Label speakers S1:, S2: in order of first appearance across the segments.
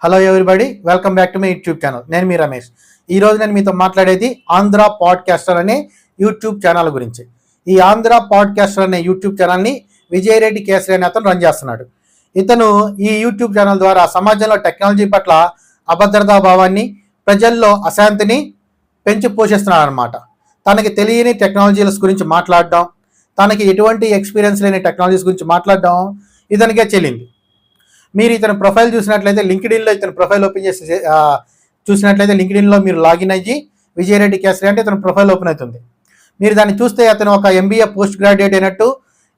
S1: Hello everybody, welcome back to my YouTube channel. నేను మీ రమేష్. ఈరోజు నేను మీతో మాట్లాడేది ఆంధ్ర పాడ్కాస్టర్ అనే యూట్యూబ్ ఛానల్ గురించి. ఈ ఆంధ్ర పాడ్కాస్టర్ అనే యూట్యూబ్ ఛానల్ని విజయరెడ్డి కేసరి అనే అతను రన్ చేస్తున్నాడు. ఇతను ఈ యూట్యూబ్ ఛానల్ ద్వారా సమాజంలో టెక్నాలజీ పట్ల అభద్రతా భావాన్ని, ప్రజల్లో అశాంతిని పెంచి పోషిస్తున్నాడు అనమాట. తనకి తెలియని టెక్నాలజీస్ గురించి మాట్లాడడం, తనకి ఎటువంటి ఎక్స్పీరియన్స్ లేని టెక్నాలజీస్ గురించి మాట్లాడడం ఇతనికే చెల్లింది. మీరు ఇతని ప్రొఫైల్ చూసినట్లయితే లింక్డ్ఇన్లో ఇతని ప్రొఫైల్ ఓపెన్ చేసి చూసినట్లయితే లింక్డ్ఇన్లో మీరు లాగిన్ అయ్యి విజయరెడ్డి కేసరి అంటే ఇతని ప్రొఫైల్ ఓపెన్ అవుతుంది. మీరు దాన్ని చూస్తే అతను ఒక ఎంబీఏ పోస్ట్ గ్రాడ్యుయేట్ అయినట్టు,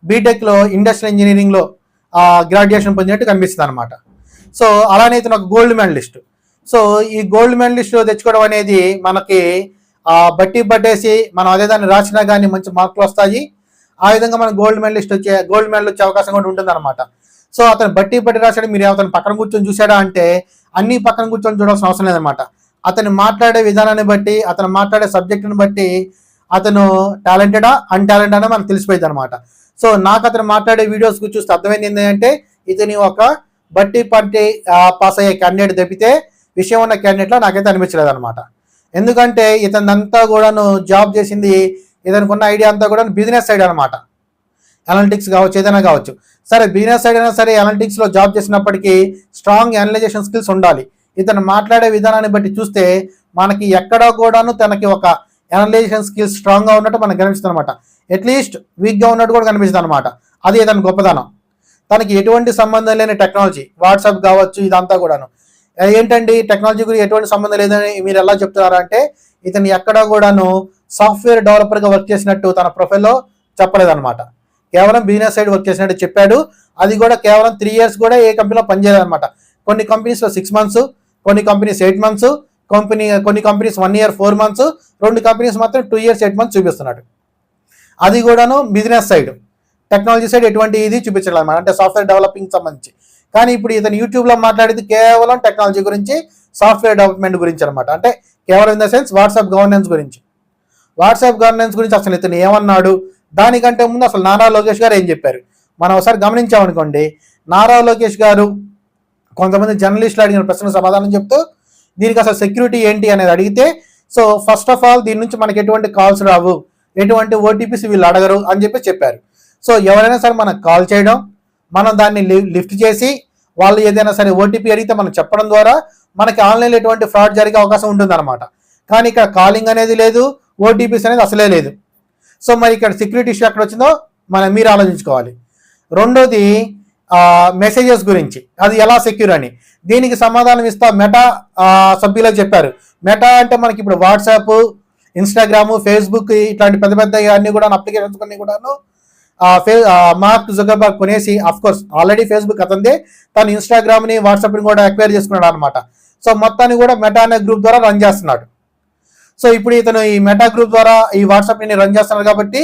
S1: బీటెక్లో ఇండస్ట్రియల్ ఇంజనీరింగ్లో గ్రాడ్యుయేషన్ పొందినట్టు కనిపిస్తుంది అనమాట. సో అలానే ఇతను ఒక గోల్డ్ మెడలిస్ట్. సో ఈ గోల్డ్ మెడలిస్ట్ తెచ్చుకోవడం అనేది మనకి బట్టి పట్టేసి మనం అదే దాన్ని రాసినా కానీ మంచి మార్కులు వస్తాయి. ఆ విధంగా మనం గోల్డ్ మెడల్ వచ్చే అవకాశం కూడా ఉంటుంది అనమాట. సో అతను బట్టి రాశాడు, మీరు అతను పక్కన కూర్చొని చూశాడా అంటే అన్ని పక్కన కూర్చొని చూడాల్సిన అవసరం లేదనమాట. అతను మాట్లాడే విధానాన్ని బట్టి, అతను మాట్లాడే సబ్జెక్టుని బట్టి అతను టాలెంటెడా అన్టాలెంటెడా మనకు తెలిసిపోయింది అనమాట. సో నాకు అతను మాట్లాడే వీడియోస్ చూస్తే అర్థమైంది ఏంటంటే ఇతని ఒక బట్టి పాస్ అయ్యే క్యాండిడేట్ తప్పితే విషయం ఉన్న క్యాండిడేట్లో నాకైతే అనిపించలేదు అనమాట. ఎందుకంటే ఇతనంతా కూడాను జాబ్ చేసింది, ఇతనికి ఉన్న ఐడియా అంతా కూడా బిజినెస్ సైడ్ అనమాట. అనలిటిక్స్ కావచ్చు, ఏదైనా కావచ్చు. సరే బిజినెస్ సైడ్ అయినా సరే అనలిటిక్స్లో జాబ్ చేసినప్పటికీ స్ట్రాంగ్ అనలైజేషన్ స్కిల్స్ ఉండాలి. ఇతను మాట్లాడే విధానాన్ని బట్టి చూస్తే మనకి ఎక్కడా కూడాను తనకి ఒక అనలైజేషన్ స్కిల్స్ స్ట్రాంగ్గా ఉన్నట్టు మనకు కనిపిస్తుంది అనమాట. అట్లీస్ట్ వీక్గా ఉన్నట్టు కూడా కనిపిస్తుంది అనమాట. అది ఇతని గొప్పదనం. తనకి ఎటువంటి సంబంధం లేని టెక్నాలజీ, వాట్సాప్ కావచ్చు, ఇదంతా కూడాను ఏంటండి టెక్నాలజీ గురించి ఎటువంటి సంబంధం లేదని మీరు ఎలా చెప్తున్నారంటే ఇతను ఎక్కడా కూడాను సాఫ్ట్వేర్ డెవలపర్గా వర్క్ చేసినట్టు తన ప్రొఫైల్లో చెప్పలేదన్నమాట. కేవలం బిజినెస్ సైడ్ వర్క్ చేసినట్టు చెప్పాడు. అది కూడా కేవలం 3 years కూడా ఏ కంపెనీలో పనిచేయాలన్నమాట. కొన్ని కంపెనీస్లో 6 months, కొన్ని కంపెనీస్ 8 months, కొన్ని కంపెనీస్ 1 year 4 months, 2 కంపెనీస్ మాత్రం 2 years 8 months చూపిస్తున్నాడు. అది కూడాను బిజినెస్ సైడ్. టెక్నాలజీ సైడ్ ఎటువంటి ఇది చూపించడం అనమాట, అంటే సాఫ్ట్వేర్ డెవలపింగ్ సంబంధించి. కానీ ఇప్పుడు ఇతను యూట్యూబ్లో మాట్లాడేది కేవలం టెక్నాలజీ గురించి, సాఫ్ట్వేర్ డెవలప్మెంట్ గురించి అనమాట. అంటే కేవలం in the sense WhatsApp governance గురించి. వాట్సాప్ గవర్నెన్స్ గురించి అసలు ఇతను ఏమన్నాడు, దానికంటే ముందు అసలు నారా లోకేష్ గారు ఏం చెప్పారు మనం ఒకసారి గమనించామనుకోండి. నారా లోకేష్ గారు కొంతమంది జర్నలిస్టులు అడిగిన ప్రశ్నకు సమాధానం చెప్తూ దీనికి అసలు సెక్యూరిటీ ఏంటి అనేది అడిగితే, సో ఫస్ట్ ఆఫ్ ఆల్ దీని నుంచి మనకి ఎటువంటి కాల్స్ రావు, ఎటువంటి ఓటీపీస్ వీళ్ళు అడగరు అని చెప్పారు. సో ఎవరైనా సరే మనకు కాల్ చేయడం, మనం దాన్ని లిఫ్ట్ చేసి వాళ్ళు ఏదైనా సరే ఓటీపీ అడిగితే మనం చెప్పడం ద్వారా మనకి ఆన్లైన్లో ఎటువంటి ఫ్రాడ్ జరిగే అవకాశం ఉంటుందన్నమాట. కానీ ఇక్కడ కాలింగ్ అనేది లేదు, ఓటీపీస్ అనేది అసలే లేదు. సో మరి ఇక్కడ సెక్యూరిటీ ఇష్యూ ఎక్కడ వచ్చిందో మీరు ఆలోచించుకోవాలి. రెండోది మెసేజెస్ గురించి, అది ఎలా సెక్యూర్ అని. దీనికి సమాధానం ఇస్తా మెటా సభ్యులకు చెప్పారు. మెటా అంటే మనకి ఇప్పుడు వాట్సాప్, ఇన్స్టాగ్రాము, ఫేస్బుక్ ఇట్లాంటి పెద్ద పెద్ద అన్ని కూడా అప్లికేషన్స్ కొన్ని కూడాను మార్క్ జుకర్బర్గ్ కొనేసి, అఫ్కోర్స్ ఆల్రెడీ ఫేస్బుక్ అతందే, తను ఇన్స్టాగ్రామ్ని వాట్సాప్ని కూడా అక్వైర్ చేసుకున్నాడు అనమాట. సో మొత్తాన్ని కూడా మెటా అనే గ్రూప్ ద్వారా రన్ చేస్తున్నాడు. సో ఇప్పుడు ఇతను ఈ మెటా గ్రూప్ ద్వారా ఈ వాట్సాప్ని రన్ చేస్తున్నారు కాబట్టి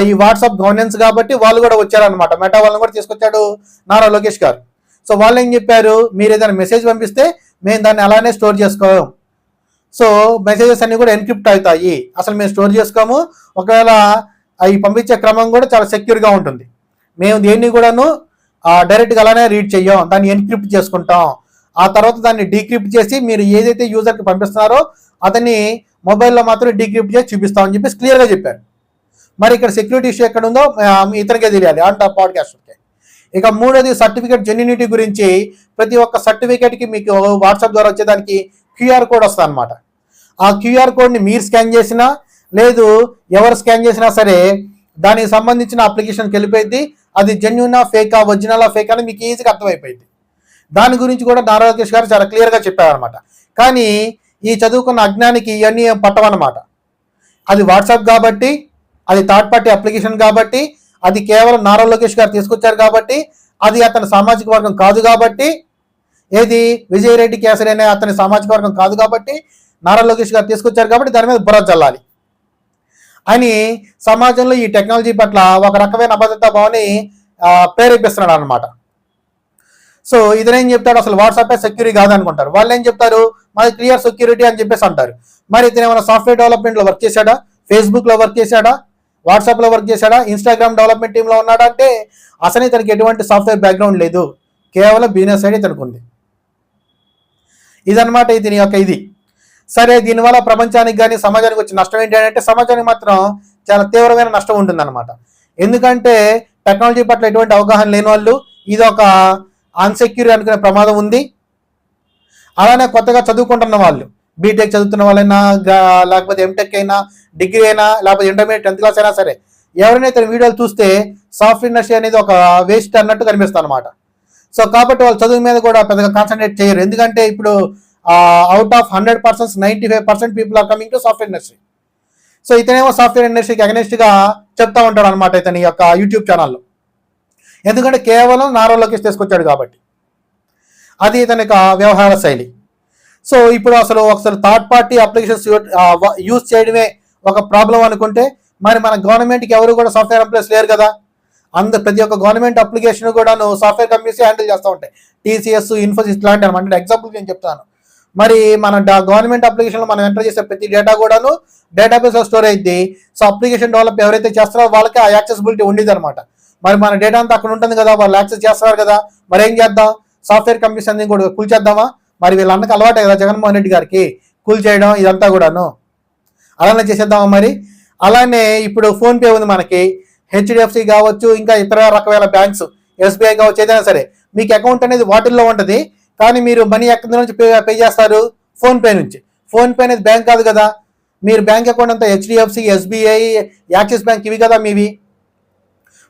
S1: ఈ వాట్సాప్ గవర్నెన్స్ కాబట్టి వాళ్ళు కూడా వచ్చారనమాట. మెటా వాళ్ళని కూడా తీసుకొచ్చాడు నారా లోకేష్ గారు. సో వాళ్ళు ఏం చెప్పారు, మీరు ఏదైనా మెసేజ్ పంపిస్తే మేము దాన్ని అలానే స్టోర్ చేసుకోం. సో మెసేజెస్ అన్ని కూడా ఎన్క్రిప్ట్ అవుతాయి, అసలు మేము స్టోర్ చేసుకోము. ఒకవేళ అవి పంపించే క్రమం కూడా చాలా సెక్యూర్గా ఉంటుంది. మేము దేన్ని కూడాను డైరెక్ట్గా అలానే రీడ్ చెయ్యం, దాన్ని ఎన్క్రిప్ట్ చేసుకుంటాం. ఆ తర్వాత దాన్ని డీక్రిప్ట్ చేసి మీరు ఏదైతే యూజర్కి పంపిస్తున్నారో అతన్ని మొబైల్లో మాత్రం డీక్రిప్ట్ చేసి చూపిస్తామని చెప్పేసి క్లియర్గా చెప్పారు. మరి ఇక్కడ సెక్యూరిటీ ఇష్యూ ఎక్కడ ఉందో ఇతనికే తెలియాలి, అంట పాడ్కాస్టర్కే. ఇక మూడోది సర్టిఫికేట్ జెన్యూనిటీ గురించి. ప్రతి ఒక్క సర్టిఫికేట్కి మీకు వాట్సాప్ ద్వారా వచ్చేదానికి క్యూఆర్ కోడ్ వస్తుంది అనమాట. ఆ క్యూఆర్ కోడ్ని మీరు స్కాన్ చేసినా లేదు ఎవరు స్కాన్ చేసినా సరే దానికి సంబంధించిన అప్లికేషన్కి వెళ్ళిపోయింది. అది జెన్యూనా ఫేకా, ఒరిజినలా ఫేకా అని మీకు ఈజీగా అర్థమైపోయింది. దాని గురించి కూడా నారా లోకేష్ గారు చాలా క్లియర్గా చెప్పారనమాట. కానీ ఈ చదువుకున్న అజ్ఞానికి ఇవన్నీ పట్టవన్నమాట. అది వాట్సాప్ కాబట్టి, అది థర్డ్ పార్టీ అప్లికేషన్ కాబట్టి, అది కేవలం నారా లోకేష్ గారు తీసుకొచ్చారు కాబట్టి, అది అతని సామాజిక వర్గం కాదు కాబట్టి, ఏది విజయరెడ్డి కేసరి అనే అతని సామాజిక వర్గం కాదు కాబట్టి నారా లోకేష్ గారు తీసుకొచ్చారు కాబట్టి దాని మీద బుర్ర చల్లాలి అని సమాజంలో ఈ టెక్నాలజీ పట్ల ఒక రకమైన అభద్రతా భావాన్ని ప్రేరేపిస్తున్నాడు అనమాట. సో ఇతనేం చెప్తాడు, అసలు వాట్సాపే సెక్యూరిటీ కాదనుకుంటారు. వాళ్ళు ఏం చెప్తారు, మాది క్లియర్ సెక్యూరిటీ అని చెప్పేసి అంటారు. మరి ఇతను ఏమైనా సాఫ్ట్వేర్ డెవలప్మెంట్లో వర్క్ చేశాడా, ఫేస్బుక్లో వర్క్ చేశాడా, వాట్సాప్లో వర్క్ చేశాడా, ఇన్స్టాగ్రామ్ డెవలప్మెంట్ టీంలో ఉన్నాడా అంటే అసలు ఇతనికి ఎటువంటి సాఫ్ట్వేర్ బ్యాక్గ్రౌండ్ లేదు, కేవలం బిజినెస్ సైడ్ ఇతనికి ఉంది. ఇదనమాట దీని యొక్క ఇది. సరే, దీనివల్ల ప్రపంచానికి కానీ సమాజానికి వచ్చే నష్టం ఏంటి అంటే సమాజానికి మాత్రం చాలా తీవ్రమైన నష్టం ఉంటుందన్నమాట. ఎందుకంటే టెక్నాలజీ పట్ల ఎటువంటి అవగాహన లేని వాళ్ళు ఇది ఒక అన్సెక్యూర్ అనుకునే ప్రమాదం ఉంది. అలానే కొత్తగా చదువుకుంటున్న వాళ్ళు, బీటెక్ చదువుతున్న వాళ్ళైనా, లేకపోతే ఎంటెక్ అయినా, డిగ్రీ అయినా, లేకపోతే ఇంటర్మీడియట్ 10th క్లాస్ అయినా సరే, ఎవరైనా ఇతని వీడియోలు చూస్తే సాఫ్ట్వేర్ ఇండస్ట్రీ అనేది ఒక వేస్ట్ అన్నట్టు కనిపిస్తుంది అనమాట. సో కాబట్టి వాళ్ళు చదువు మీద కూడా పెద్దగా కాన్సన్ట్రేట్ చేయరు. ఎందుకంటే ఇప్పుడు out of 100% 95% people are coming to software industry. So ఇతనేమో సాఫ్ట్వేర్ ఇండస్ట్రీకి అగెనిస్ట్గా చెప్తా ఉంటాడు అనమాట ఇతని యొక్క యూట్యూబ్ ఛానల్లో. ఎందుకంటే కేవలం నారా లోకేష్ తీసుకొచ్చాడు కాబట్టి. అది ఇతని యొక్క వ్యవహార శైలి. సో ఇప్పుడు అసలు థర్డ్ పార్టీ అప్లికేషన్స్ యూజ్ చేయడమే ఒక ప్రాబ్లం అనుకుంటే మరి మన గవర్నమెంట్కి ఎవరు కూడా సాఫ్ట్వేర్ ఎంప్లాయీస్ లేరు కదా. ప్రతి ఒక్క గవర్నమెంట్ అప్లికేషన్ కూడా సాఫ్ట్వేర్ కంపెనీస్ హ్యాండిల్ చేస్తూ ఉంటాయి. టీసీఎస్, ఇన్ఫోసిస్ లాంటి అనమాట. ఎగ్జాంపుల్ నేను చెప్తాను. మరి మన గవర్నమెంట్ అప్లికేషన్లో మనం ఎంటర్ చేసే ప్రతి డేటా కూడాను డేటాబేస్లో స్టోర్ అయింది. సో అప్లికేషన్ డెవలప్ ఎవరైతే చేస్తారో వాళ్ళకి ఆ యాక్సెసిబిలిటీ ఉండేది అనమాట. మరి మన డేటా అంతా అక్కడ ఉంటుంది కదా, వాళ్ళు యాక్సెస్ చేస్తున్నారు కదా. మరి ఏం చేద్దాం? సాఫ్ట్వేర్ కంపెనీస్ అన్ని కూడా కూల్చేద్దామా? మరి వీళ్ళందరికీ అలవాటే కదా జగన్మోహన్ రెడ్డి గారికి కూల్ చేయడం ఇదంతా కూడాను. అలానే చేసేద్దామా మరి? అలానే ఇప్పుడు ఫోన్పే ఉంది మనకి, హెచ్డిఎఫ్సి కావచ్చు, ఇంకా ఇతర రకమైన బ్యాంక్స్, ఎస్బీఐ కావచ్చు, ఏదైనా సరే మీకు అకౌంట్ అనేది వాటిల్లో ఉంటుంది. కానీ మీరు మనీ ఎక్కడి నుంచి పే చేస్తారు? ఫోన్పే నుంచి. ఫోన్పే అనేది బ్యాంక్ కాదు కదా. మీరు బ్యాంక్ అకౌంట్ అంతా హెచ్డిఎఫ్సి, ఎస్బీఐ, యాక్సిస్ బ్యాంక్ ఇవి కదా మీవి.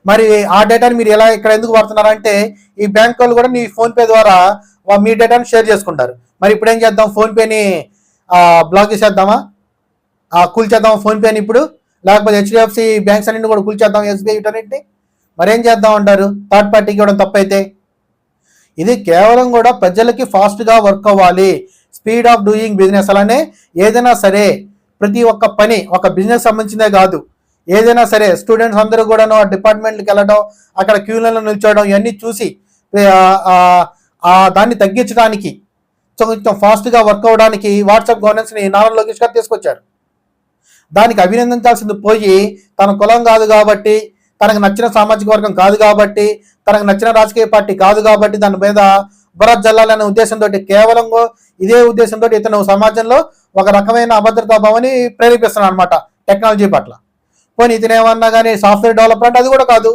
S1: మరి ఆ డేటాని మీరు ఇక్కడ ఎందుకు వాడుతున్నారంటే ఈ బ్యాంక్ వాళ్ళు కూడా మీ ఫోన్పే ద్వారా మీ డేటాని షేర్ చేసుకుంటారు. మరి ఇప్పుడు ఏం చేద్దాం? ఫోన్పేని బ్లాక్ చేసేద్దామా? కూల్చేద్దామా ఫోన్పేని ఇప్పుడు? లేకపోతే హెచ్డిఎఫ్సి బ్యాంక్స్ అన్నింటిని కూడా కూల్చేద్దాం, ఎస్బీఐ వీటన్నింటినీ? మరి ఏం చేద్దాం అంటారు? థర్డ్ పార్టీకి ఇవ్వడం తప్పైతే. ఇది కేవలం కూడా ప్రజలకి ఫాస్ట్గా వర్క్ అవ్వాలి, స్పీడ్ ఆఫ్ డూయింగ్ బిజినెస్. అలానే ఏదైనా సరే ప్రతి ఒక్క పని ఒక బిజినెస్ సంబంధించిందే కాదు, ఏదైనా సరే స్టూడెంట్స్ అందరూ కూడాను ఆ డిపార్ట్మెంట్కి వెళ్ళడం, అక్కడ క్యూలలో నిల్చోవడం ఇవన్నీ చూసి దాన్ని తగ్గించడానికి, కొంచెం ఫాస్ట్గా వర్క్ అవ్వడానికి వాట్సాప్ గవర్నెన్స్ని నారా లోకేష్ గారు తీసుకొచ్చారు. దానికి అభినందించాల్సింది పోయి తన కులం కాదు కాబట్టి, తనకు నచ్చిన సామాజిక వర్గం కాదు కాబట్టి, తనకు నచ్చిన రాజకీయ పార్టీ కాదు కాబట్టి దాని మీద బురద జల్లాలనే ఉద్దేశంతో, కేవలం ఇదే ఉద్దేశంతో ఇతను సమాజంలో ఒక రకమైన అభద్రతా భావాన్ని ప్రేరేపిస్తున్నాడు అనమాట టెక్నాలజీ పట్ల. పోనీ ఇతనేమన్నా కానీ సాఫ్ట్వేర్ డెవలపర్ అంటే అది కూడా కాదు.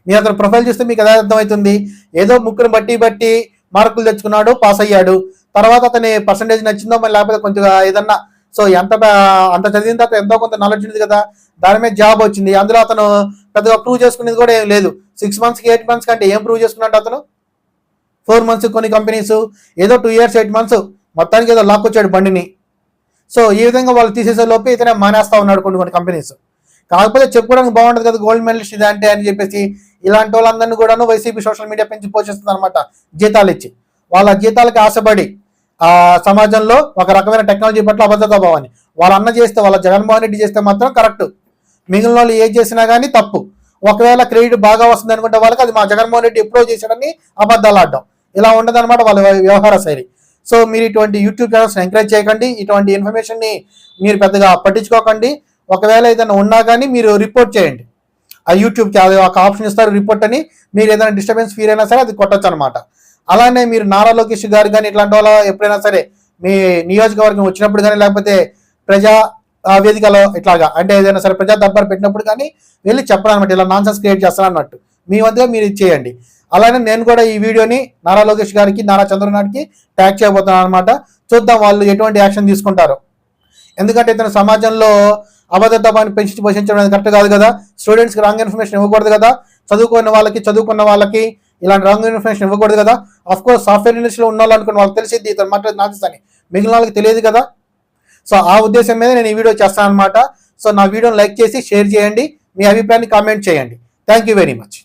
S1: మీరు అతను ప్రొఫైల్ చూస్తే మీకు అదే అర్థమవుతుంది. ఏదో ముక్కును బట్టి మార్కులు తెచ్చుకున్నాడు, పాస్ అయ్యాడు. తర్వాత అతని పర్సంటేజ్ నచ్చిందో మరి లేకపోతే కొంచెం ఏదన్నా, సో అంత చదివిన తర్వాత ఎంతో కొంత నాలెడ్జ్ ఉంది కదా, దాని మీద జాబ్ వచ్చింది. అందులో అతను పెద్దగా ప్రూవ్ చేసుకునేది కూడా ఏం లేదు. 6 months 8 months కంటే ఏం ప్రూవ్ చేసుకున్నాడు అతను? 4 months కొన్ని కంపెనీస్, ఏదో 2 years 8 months మొత్తానికి ఏదో లాక్కొచ్చాడు బండిని. సో ఈ విధంగా వాళ్ళు తీసేసే లోపే ఇతనే మానేస్తా ఉన్నాడు కొన్ని కంపెనీస్. కాకపోతే చెప్పుకోవడానికి బాగుంటుంది కదా, గోల్డ్ మెడలిస్ట్ ఇది అంటే అని చెప్పేసి ఇలాంటి వాళ్ళందరినీ కూడాను వైసీపీ సోషల్ మీడియా పెంచి పోషిస్తుంది అనమాట, జీతాలు ఇచ్చి. వాళ్ళ జీతాలకి ఆశపడి సమాజంలో ఒక రకమైన టెక్నాలజీ పట్ల అభద్రతా భావాన్ని వాళ్ళ అన్న చేస్తే, వాళ్ళ జగన్మోహన్ రెడ్డి చేస్తే మాత్రం కరెక్ట్, మిగిలిన వాళ్ళు ఏం చేసినా కానీ తప్పు. ఒకవేళ క్రెడిట్ బాగా వస్తుంది అనుకుంటే వాళ్ళకి అది మా జగన్మోహన్ రెడ్డి ఎప్పుడో చేశాడని అబద్ధాలు ఆడడం, ఇలా ఉండదన్నమాట వాళ్ళ వ్యవహార శైలి. సో మీరు ఇటువంటి యూట్యూబ్ ఛానల్స్ ఎంకరేజ్ చేయకండి, ఇటువంటి ఇన్ఫర్మేషన్ని మీరు పెద్దగా పట్టించుకోకండి. ఒకవేళ ఏదైనా ఉన్నా కానీ మీరు రిపోర్ట్ చేయండి. ఆ యూట్యూబ్కి ఒక ఆప్షన్ ఇస్తారు రిపోర్ట్ అని, మీరు ఏదైనా డిస్టర్బెన్స్ ఫీల్ అయినా సరే అది కొట్టచ్చు అనమాట. అలానే మీరు నారా లోకేష్ గారు కానీ ఇట్లాంటి వాళ్ళ ఎప్పుడైనా సరే మీ నియోజకవర్గం వచ్చినప్పుడు కానీ, లేకపోతే ప్రజా వేదికలో ఇట్లాగా అంటే ఏదైనా సరే ప్రజా దర్బార్ పెట్టినప్పుడు కానీ వెళ్ళి చెప్పడం అనమాట, ఇలా నాన్సెన్స్ క్రియేట్ చేస్తాను అన్నట్టు మీ వద్ద మీరు చేయండి. అలానే నేను కూడా ఈ వీడియోని నారా లోకేష్ గారికి, నారా చంద్రబాబు నాయుడుకి ట్యాగ్ చేయబోతున్నాను అనమాట. చూద్దాం వాళ్ళు ఎటువంటి యాక్షన్ తీసుకుంటారో. ఎందుకంటే ఇతను సమాజంలో అభద్రతాన్ని పెంచి పోషించడం అనేది కరెక్ట్ కాదు కదా. స్టూడెంట్స్కి రాంగ్ ఇన్ఫర్మేషన్ ఇవ్వకూడదు కదా, చదువుకున్న వాళ్ళకి ఇలాంటి రాంగ్ ఇన్ఫర్మేషన్ ఇవ్వకూడదు కదా. అఫ్ కోర్స్ సాఫ్ట్వేర్ ఇండస్ట్రీలో ఉన్న వాళ్ళు అనుకున్న వాళ్ళకి తెలిసింది ఇతను మాట్లాడి నాన్సెన్స్, మిగిలిన వాళ్ళకి తెలియదు కదా. సో ఆ ఉద్దేశం మీద నేను ఈ వీడియో చేస్తాను అనమాట. సో నా వీడియోని లైక్ చేసి షేర్ చేయండి, మీ అభిప్రాయాన్ని కామెంట్ చేయండి. Thank you very much.